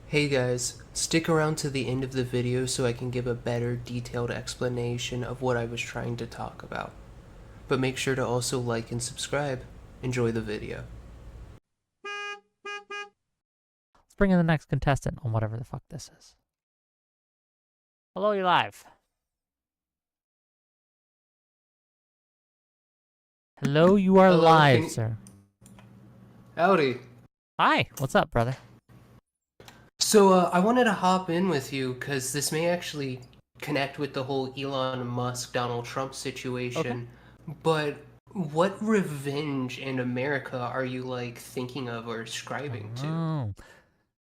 Hey guys, stick around to the end of the video so I can give a better detailed explanation of what I was trying to talk about. But make sure to also like and subscribe. Enjoy the video. Let's bring in the next contestant on whatever the fuck this is. Hello, you're live. Hello, you are Hello, live, sir. Howdy. Hi, what's up, brother? So, I wanted to hop in with you because this may actually connect with the whole Elon Musk Donald Trump Okay. situation. But what revenge in America are you thinking of or ascribing to? Oh,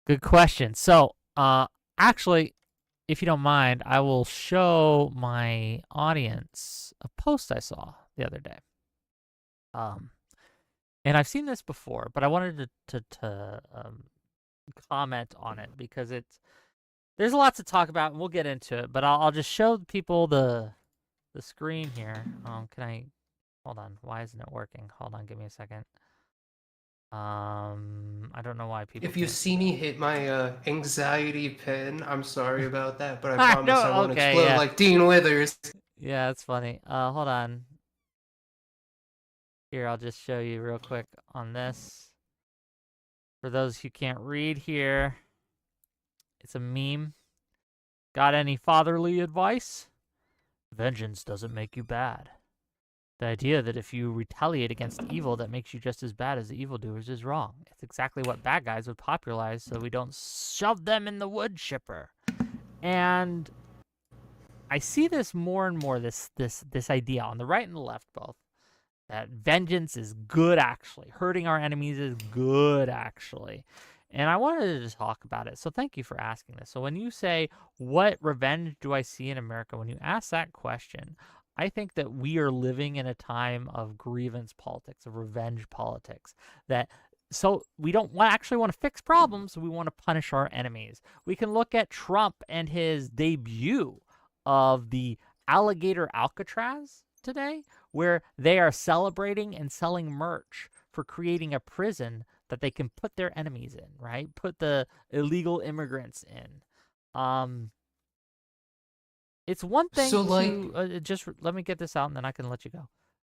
good question. So, actually, if you don't mind, I will show my audience a post I saw the other day. Um, and I've seen this before, but I wanted to comment on it because there's a lot to talk about, and we'll get into it. But I'll just show people the screen here. Can I hold on? Why isn't it working? Hold on, give me a second. I don't know why people If you can't see see that. me hit my anxiety pin, I'm sorry about that, but I I promise I know. won't Okay, explode yeah, like Dean Withers. yeah, it's funny. Hold on. Here, I'll just show you real quick on this. For those who can't read here, it's a meme. Got any fatherly advice? Vengeance doesn't make you bad. The idea that if you retaliate against evil, that makes you just as bad as the evildoers is wrong. It's exactly what bad guys would popularize, so we don't shove them in the wood chipper. And I see this more and more. This idea on the right and the left both that vengeance is good. Actually, hurting our enemies is good. Actually. And I wanted to talk about it. So thank you for asking this. So when you say, what revenge do I see in America? When you ask that question, I think that we are living in a time of grievance politics, of revenge politics. That so we don't actually want to fix problems. We want to punish our enemies. We can look at Trump and his debut of the alligator Alcatraz today, where they are celebrating and selling merch for creating a prison that they can put their enemies in, right? Put the illegal immigrants in. Um, it's one thing So, to just let me get this out, and then I can let you go.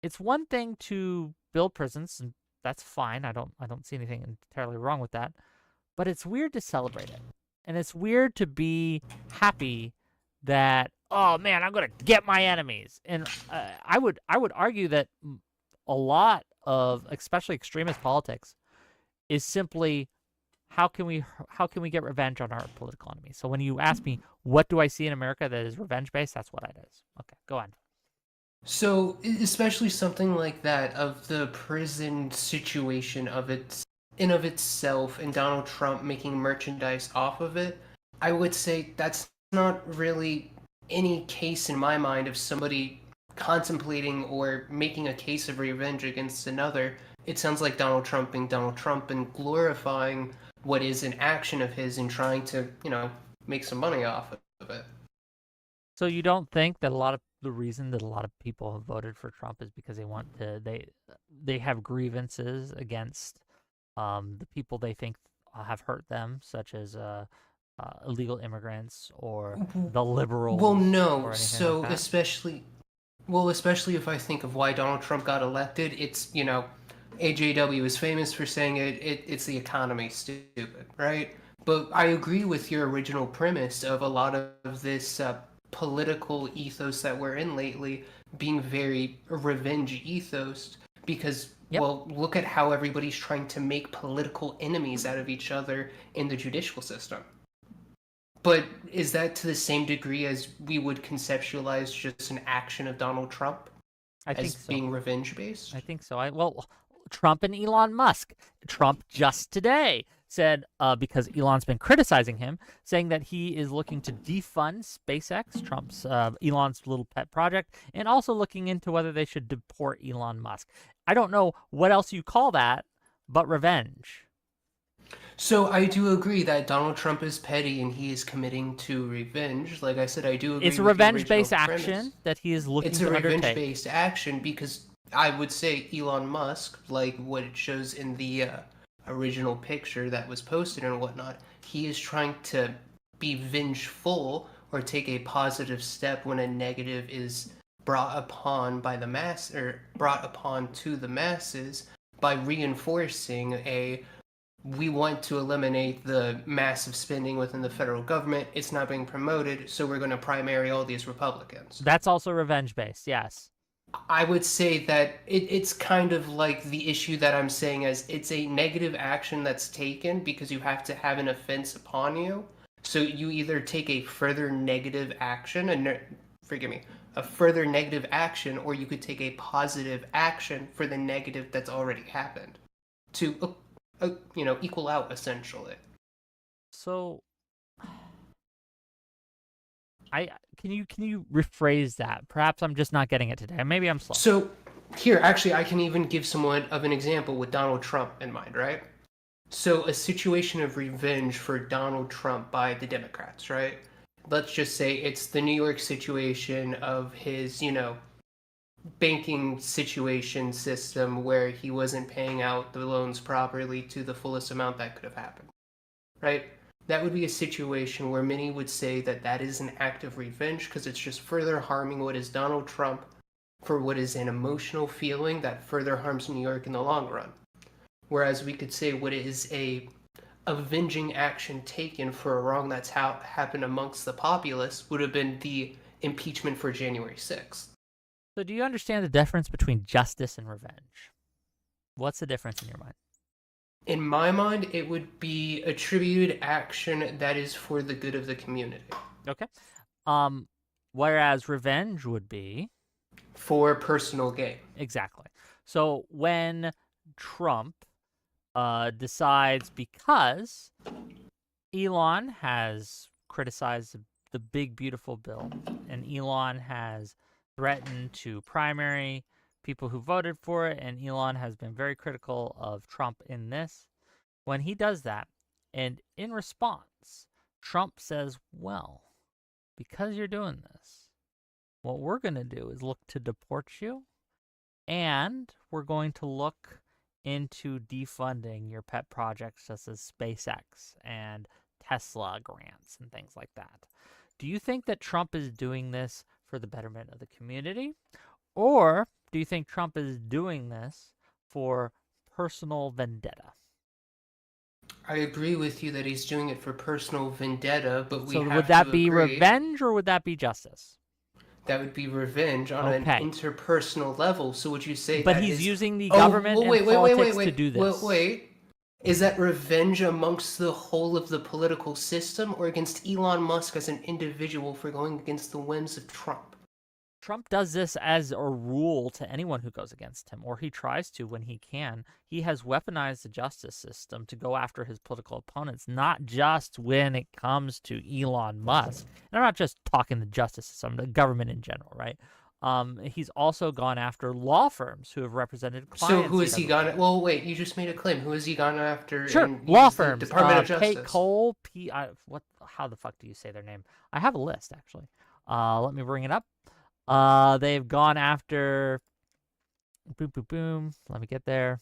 It's one thing to build prisons, and that's fine. I don't see anything entirely wrong with that. But it's weird to celebrate it, and it's weird to be happy that, oh man, I'm gonna get my enemies. And I would argue that a lot of especially extremist politics is simply how can we get revenge on our political enemies. So when you ask me what do I see in America that is revenge based, that's what it is. Okay, go on. especially something like that of the prison situation of its in of itself, and Donald Trump making merchandise off of it, I would say that's not really any case in my mind of somebody contemplating or making a case of revenge against another. It sounds like Donald Trump being Donald Trump and glorifying what is an action of his and trying to, make some money off of it. So you don't think that a lot of the reason that a lot of people have voted for Trump is because they have grievances against the people they think have hurt them, such as illegal immigrants or the Well, liberals no. or anything like So that? especially if I think of why Donald Trump got elected, it's AJW is famous for saying it's the economy, stupid, right? But I agree with your original premise of a lot of this political ethos that we're in lately being very revenge ethos because, Yep. well, look at how everybody's trying to make political enemies out of each other in the judicial system. But is that to the same degree as we would conceptualize just an action of Donald Trump I as think so. being revenge I based? think so. Well, Trump and Elon Musk. Trump just today said, because Elon's been criticizing him, saying that he is looking to defund SpaceX, Trump's Elon's little pet project, and also looking into whether they should deport Elon Musk. I don't know what else you call that, but revenge. So I do agree that Donald Trump is petty and he is committing to revenge. Like I said, I do It's agree a with the revenge original based premise. action that he is It's looking a to revenge undertake. based action because I would say Elon Musk, like what it shows in the original picture that was posted and whatnot. He is trying to be vengeful or take a positive step when a negative is brought upon by the mass or brought upon to the masses by reinforcing a we want to eliminate the massive spending within the federal government. It's not being promoted, so we're going to primary all these Republicans. That's also revenge based, yes. I would say that it's kind of like the issue that I'm saying as it's a negative action that's taken because you have to have an offense upon you. So you either take a further negative action, forgive me, a further negative action, or you could take a positive action for the negative that's already happened to, equal out essentially. So can you rephrase that? Perhaps I'm just not getting it today. Maybe I'm slow. So here, actually, I can even give somewhat of an example with Donald Trump in mind, right? So a situation of revenge for Donald Trump by the Democrats, right? Let's just say it's the New York situation of his, banking situation system where he wasn't paying out the loans properly to the fullest amount that could have happened, right? That would be a situation where many would say that that is an act of revenge because it's just further harming what is Donald Trump for what is an emotional feeling that further harms New York in the long run. Whereas we could say what is a avenging action taken for a wrong that's happened amongst the populace would have been the impeachment for January 6th. So do you understand the difference between justice and revenge? What's the difference in your mind? In my mind, it would be attributed action that is for the good of the community. Okay. Whereas revenge would be for personal gain. Exactly. So when Trump decides, because Elon has criticized the big beautiful bill, and Elon has threatened to primary people who voted for it, and Elon has been very critical of Trump in this. When he does that, and in response, Trump says, well, because you're doing this, what we're going to do is look to deport you, and we're going to look into defunding your pet projects such as SpaceX and Tesla grants and things like that. Do you think that Trump is doing this for the betterment of the community? Or do you think Trump is doing this for personal vendetta? I agree with you that he's doing it for personal vendetta, but we have to So would that be agree, revenge or would that be justice? That would be revenge on an interpersonal level. So would you say but that he's using the government and politics to do this? Wait. Is that revenge amongst the whole of the political system or against Elon Musk as an individual for going against the whims of Trump? Trump does this as a rule to anyone who goes against him, or he tries to when he can. He has weaponized the justice system to go after his political opponents, not just when it comes to Elon Musk. And I'm not just talking the justice system, the government in general, right? He's also gone after law firms who have represented clients. So who has he gone? Well, wait, you just made a claim. Who has he gone after? Sure, law firms. Department of Justice. Pay Cole. How the fuck do you say their name? I have a list actually. Let me bring it up. They've gone after. Boom, boom, boom. Let me get there.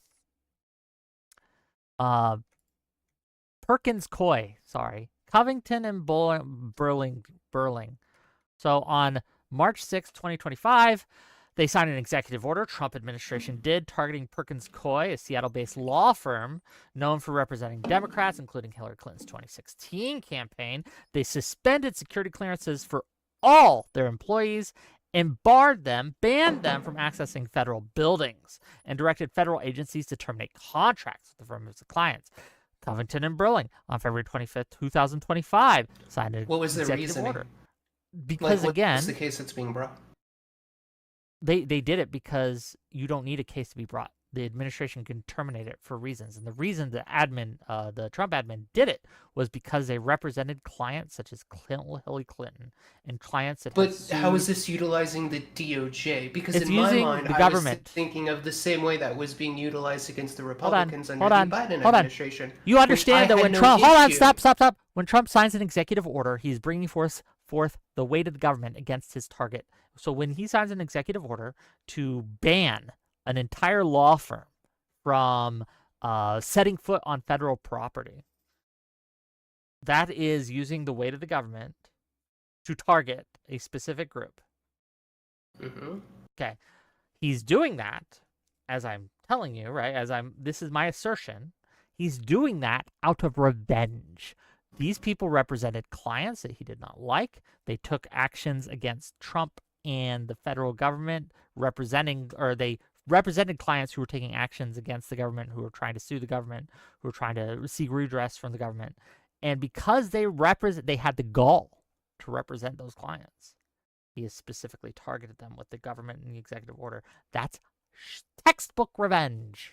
Perkins Coie. Sorry, Covington and Burling. So on March 6, 2025, they signed an executive order, Trump administration did, targeting Perkins Coie, a Seattle-based law firm known for representing Democrats, including Hillary Clinton's 2016 campaign. They suspended security clearances for all their employees and banned them from accessing federal buildings and directed federal agencies to terminate contracts with the firm as clients. Covington and Burling on February 25th, 2025 signed an executive order. Because again, what's the case that's being brought? They did it because you don't need a case to be brought. The administration can terminate it for reasons. And the reason the Trump admin did it was because they represented clients such as Hillary Clinton and clients that. But how is this utilizing the DOJ? Because in my mind, I was thinking of the same way that was being utilized against the Republicans under the Biden administration. You understand that when Trump, stop. When Trump signs an executive order, he's bringing forth the weight of the government against his target. So when he signs an executive order to ban an entire law firm from setting foot on federal property. That is using the weight of the government to target a specific group. Mm-hmm. Okay. He's doing that, as I'm telling you, right? This is my assertion. He's doing that out of revenge. These people represented clients that he did not like. They took actions against Trump and the federal government, they represented clients who were taking actions against the government, who were trying to sue the government, who were trying to seek redress from the government. And because they had the gall to represent those clients, he has specifically targeted them with the government and the executive order. That's textbook revenge.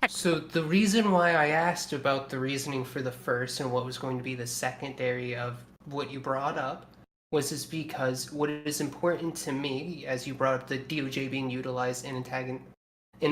So the reason why I asked about the reasoning for the first and what was going to be the secondary of what you brought up was because what is important to me, as you brought up the DOJ being utilized in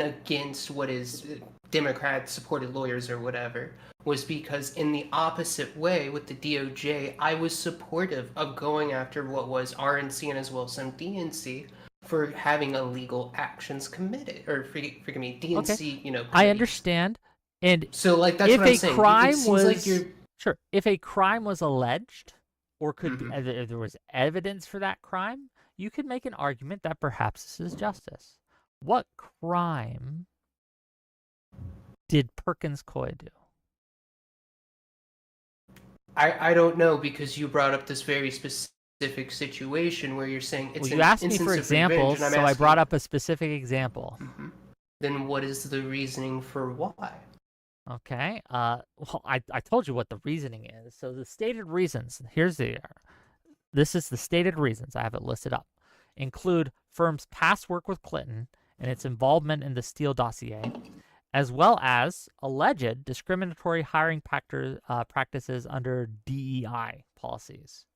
against what is Democrat-supported lawyers or whatever, was because in the opposite way with the DOJ, I was supportive of going after what was RNC and as well some DNC for having illegal actions committed, or forgive me, DNC, okay. I understand, and so like that's what I'm saying. It seems like you're sure if a crime was alleged, or could be, if there was evidence for that crime, you could make an argument that perhaps this is justice. What crime did Perkins Coie do? I don't know, because you brought up this very specific situation where you're saying it's you asked me for examples, so I brought up a specific example. Then what is the reasoning for why? Okay. Well, I told you what the reasoning is. So the stated reasons, this is the stated reasons, I have it listed up, include firm's past work with Clinton and its involvement in the Steele dossier, as well as alleged discriminatory hiring practices under DEI policies.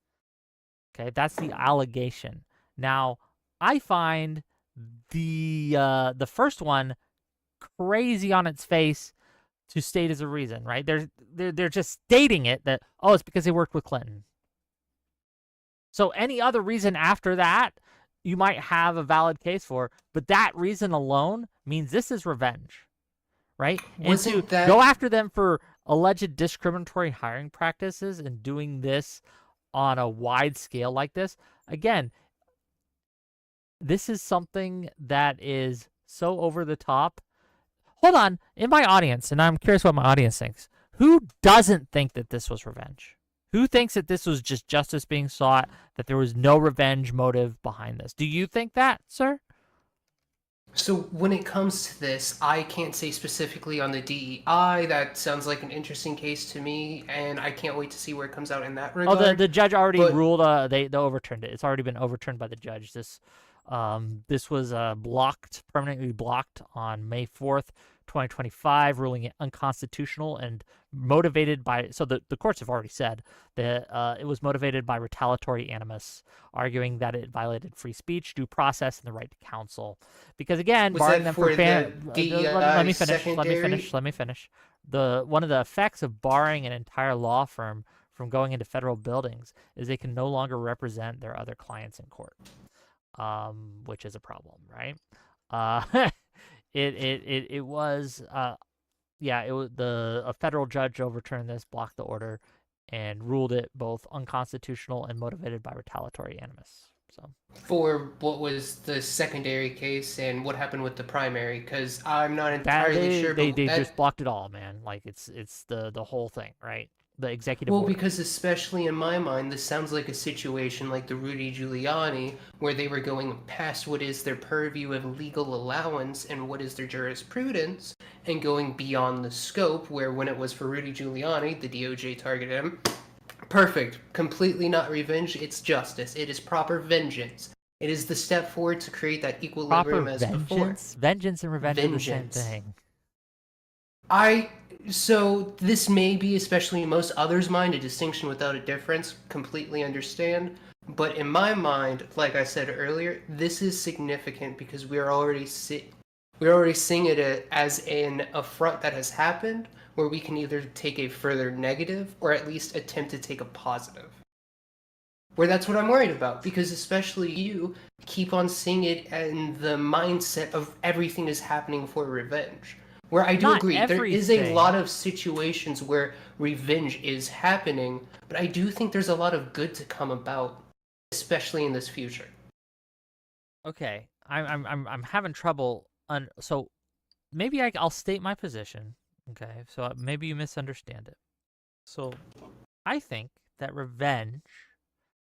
Okay, that's the allegation. Now, I find the first one crazy on its face to state as a reason, right? They're just stating it that, oh, it's because they worked with Clinton. So any other reason after that, you might have a valid case for, but that reason alone means this is revenge, right? And to go after them for alleged discriminatory hiring practices and doing this on a wide scale like this, again, this is something that is so over the top. Hold on, in my audience, and I'm curious what my audience thinks, who doesn't think that this was revenge? Who thinks that this was just justice being sought, that there was no revenge motive behind this? Do you think that, sir? So when it comes to this, I can't say specifically on the DEI. That sounds like an interesting case to me, and I can't wait to see where it comes out in that regard. Oh, the judge already ruled. They overturned it. It's already been overturned by the judge. This was permanently blocked on May 4th, 2025, ruling it unconstitutional and motivated by, so the courts have already said that it was motivated by retaliatory animus, arguing that it violated free speech, due process, and the right to counsel. Because again, barring them from let me finish. One of the effects of barring an entire law firm from going into federal buildings is they can no longer represent their other clients in court. Which is a problem, right? It was a federal judge overturned this, blocked the order, and ruled it both unconstitutional and motivated by retaliatory animus. So for what was the secondary case and what happened with the primary, because I'm not entirely sure. They just blocked it all, man. Like it's the whole thing, right? The executive order. Because especially in my mind, this sounds like a situation like the Rudy Giuliani, where they were going past what is their purview of legal allowance and what is their jurisprudence, and going beyond the scope, where when it was for Rudy Giuliani, the DOJ targeted him. Perfect. Completely not revenge, it's justice. It is proper vengeance. It is the step forward to create that equilibrium as before. Vengeance and revenge are the same thing. So this may be, especially in most others' mind, a distinction without a difference. Completely understand. But in my mind, like I said earlier, this is significant because we're already seeing it as an affront that has happened, where we can either take a further negative or at least attempt to take a positive. Where that's what I'm worried about, because especially you keep on seeing it in the mindset of everything is happening for revenge. Where I do Not agree, there is a everything. lot of situations where revenge is happening, but I do think there's a lot of good to come about, especially in this future. Okay, I'm having trouble. So maybe I'll state my position. Okay, so maybe you misunderstand it. So I think that revenge,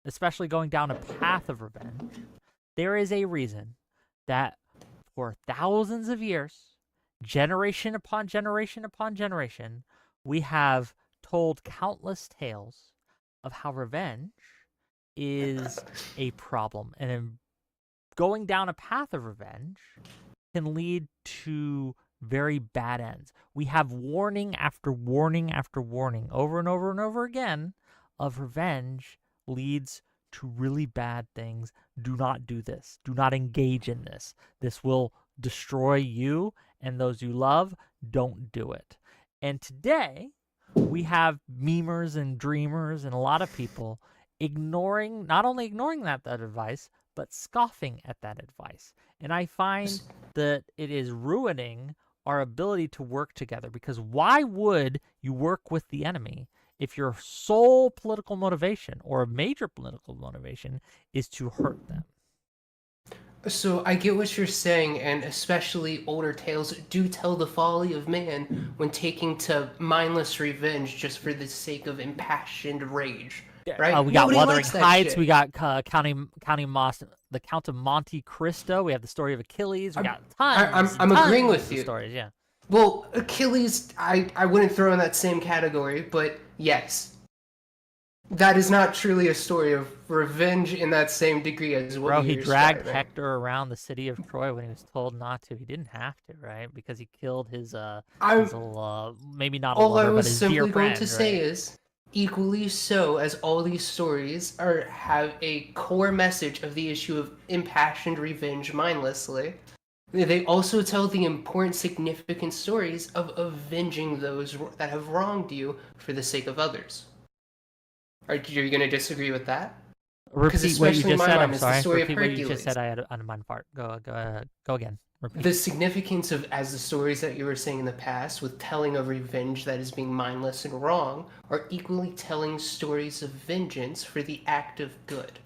especially going down a path of revenge, there is a reason that for thousands of years, generation upon generation upon generation, we have told countless tales of how revenge is a problem. And then going down a path of revenge can lead to very bad ends. We have warning after warning after warning over and over and over again of revenge leads to really bad things. Do not do this. Do not engage in this. This will destroy you and those you love. Don't do it. And today, we have memers and dreamers and a lot of people not only ignoring that advice, but scoffing at that advice. And I find that it is ruining our ability to work together, because why would you work with the enemy if your sole political motivation or a major political motivation is to hurt them? So I get what you're saying, and especially older tales do tell the folly of man when taking to mindless revenge just for the sake of impassioned rage. Right? We got Nobody Wuthering likes that Heights. shit. We got the Count of Monte Cristo. We have the story of Achilles. We got tons. I'm tons agreeing with of you. stories. Yeah. Well, Achilles, I wouldn't throw in that same category, but yes. That is not truly a story of revenge in that same degree as what he you're dragged describing. Hector around the city of Troy when he was told not to. He didn't have to, right? Because he killed his maybe not a All I lover, but was his dear simply going friend, to say right? is, equally so as all these stories have a core message of the issue of impassioned revenge mindlessly, they also tell the important, significant stories of avenging those that have wronged you for the sake of others. Are you going to disagree with that? Because Repeat what you especially in just my said. mind, I'm it's the sorry. story of Repeat what you just Hercules. said. I had on my part. Go again. Repeat. The significance of, as the stories that you were saying in the past, with telling of revenge that is being mindless and wrong, are equally telling stories of vengeance for the act of good.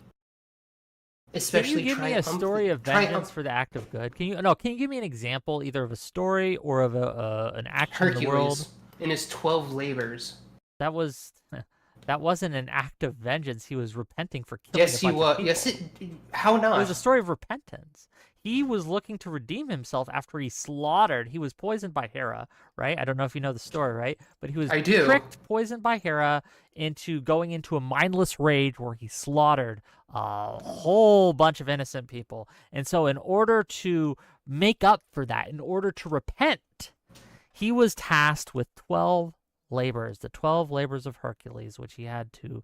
Especially Can you give me a story of vengeance for the act of good? Can you give me an example either of a story or of an action in the world? Hercules in his 12 labors. That wasn't an act of vengeance. He was repenting for killing Yes, a he bunch of was. people. Yes, how not? It was a story of repentance. He was looking to redeem himself after he slaughtered. He was poisoned by Hera, right? I don't know if you know the story, right? But he was I do. tricked, poisoned by Hera into going into a mindless rage where he slaughtered a whole bunch of innocent people. And so in order to make up for that, in order to repent, he was tasked with 12 labors, the 12 labors of Hercules, which he had to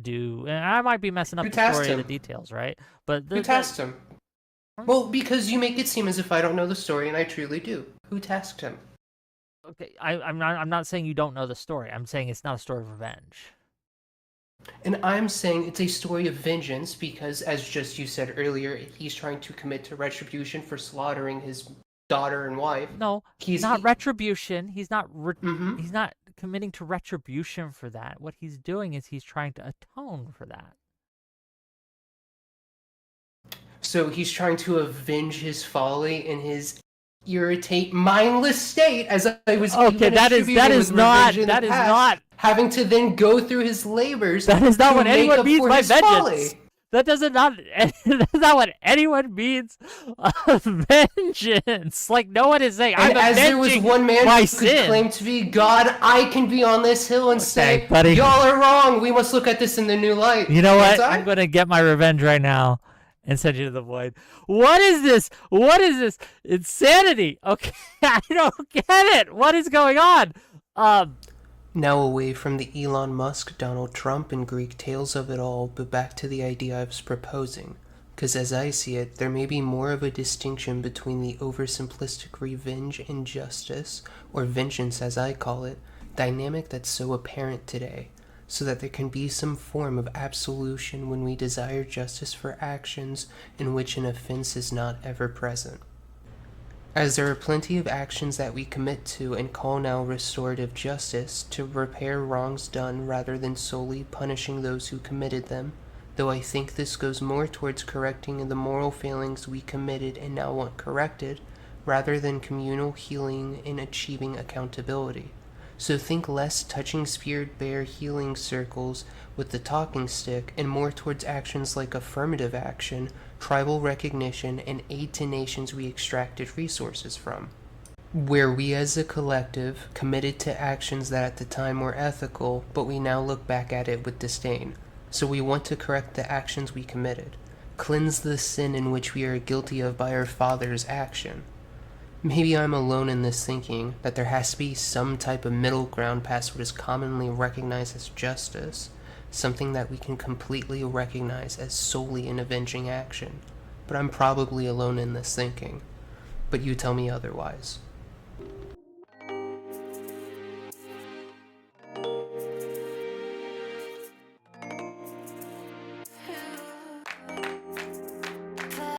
do. And I might be messing up Who the tasked story of him? the details, right? But Who tasked him? Well, because you make it seem as if I don't know the story, and I truly do. Who tasked him? Okay, I'm not saying you don't know the story. I'm saying it's not a story of revenge. And I'm saying it's a story of vengeance because, as just you said earlier, he's trying to commit to retribution for slaughtering his daughter and wife. No, He's not retribution. He's not Mm-hmm. he's not committing to retribution for that. What he's doing is he's trying to atone for that. So he's trying to avenge his folly in his mindless state, as I was okay. That is not having to then go through his labors. That is not what anyone means by vengeance. Folly. That's not what anyone means. Vengeance. Like no one is saying. And as there was one man who could claim to be God, I can be on this hill and say, buddy, y'all are wrong. We must look at this in the new light. You know what? I'm gonna get my revenge right now and send you to the void. What is this? What is this? Insanity. Okay, I don't get it. What is going on? Now away from the Elon Musk, Donald Trump, and Greek tales of it all, but back to the idea I was proposing. Because as I see it, there may be more of a distinction between the oversimplistic revenge and justice, or vengeance as I call it, dynamic that's so apparent today, so that there can be some form of absolution when we desire justice for actions in which an offense is not ever present. As there are plenty of actions that we commit to and call now restorative justice to repair wrongs done rather than solely punishing those who committed them, though I think this goes more towards correcting the moral failings we committed and now want corrected, rather than communal healing in achieving accountability. So think less touching spirit bear healing circles with the talking stick and more towards actions like affirmative action, tribal recognition, and aid to nations we extracted resources from, where we as a collective committed to actions that at the time were ethical, but we now look back at it with disdain. So we want to correct the actions we committed, cleanse the sin in which we are guilty of by our father's action. Maybe I'm alone in this thinking that there has to be some type of middle ground past what is commonly recognized as justice, something that we can completely recognize as solely an avenging action. But I'm probably alone in this thinking. But you tell me otherwise.